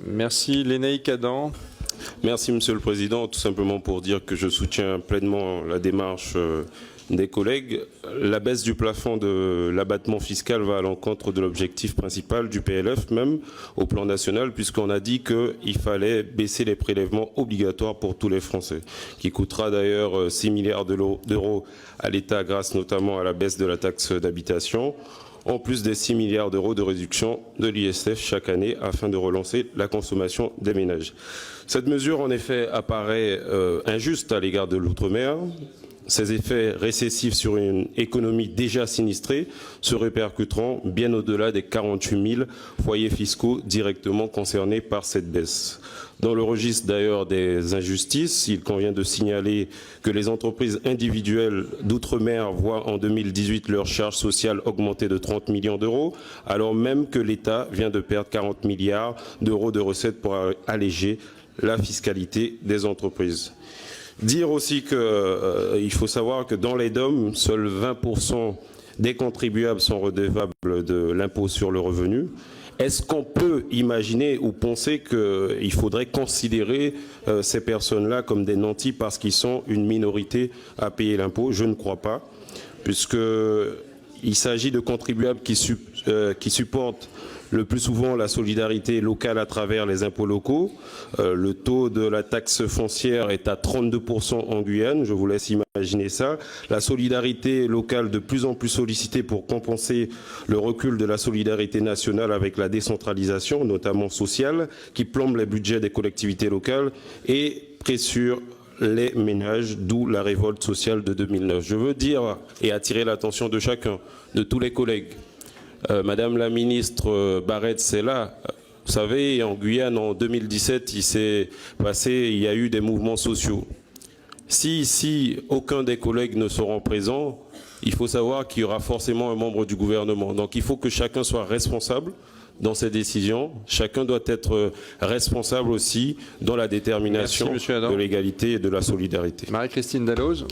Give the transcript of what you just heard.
Merci. Lénaïque Adam. Merci Monsieur le Président. Tout simplement pour dire que je soutiens pleinement la démarche des collègues. La baisse du plafond de l'abattement fiscal va à l'encontre de l'objectif principal du PLF, même au plan national, puisqu'on a dit qu'il fallait baisser les prélèvements obligatoires pour tous les Français, qui coûtera d'ailleurs 6 milliards d'euros à l'État grâce notamment à la baisse de la taxe d'habitation, en plus des 6 milliards d'euros de réduction de l'ISF chaque année afin de relancer la consommation des ménages. Cette mesure, en effet, apparaît injuste à l'égard de l'outre-mer. Ces effets récessifs sur une économie déjà sinistrée se répercuteront bien au-delà des 48 000 foyers fiscaux directement concernés par cette baisse. Dans le registre d'ailleurs des injustices, il convient de signaler que les entreprises individuelles d'outre-mer voient en 2018 leurs charges sociales augmenter de 30 millions d'euros, alors même que l'État vient de perdre 40 milliards d'euros de recettes pour alléger la fiscalité des entreprises. Dire aussi qu'il faut savoir que dans les DOM, seuls 20% des contribuables sont redevables de l'impôt sur le revenu. Est-ce qu'on peut imaginer ou penser qu'il faudrait considérer ces personnes-là comme des nantis parce qu'ils sont une minorité à payer l'impôt? Je ne crois pas, puisqu'il s'agit de contribuables qui supportent le plus souvent la solidarité locale à travers les impôts locaux. Le taux de la taxe foncière est à 32% en Guyane, je vous laisse imaginer ça. La solidarité locale de plus en plus sollicitée pour compenser le recul de la solidarité nationale avec la décentralisation, notamment sociale, qui plombe les budgets des collectivités locales et pressure les ménages, d'où la révolte sociale de 2009. Je veux dire et attirer l'attention de chacun, de tous les collègues. Madame la ministre Barrette, c'est là. Vous savez, en Guyane, en 2017, il y a eu des mouvements sociaux. Si ici, aucun des collègues ne seront présents, il faut savoir qu'il y aura forcément un membre du gouvernement. Donc il faut que chacun soit responsable dans ses décisions. Chacun doit être responsable aussi dans la détermination de l'égalité et de la solidarité. Marie-Christine Dalloz.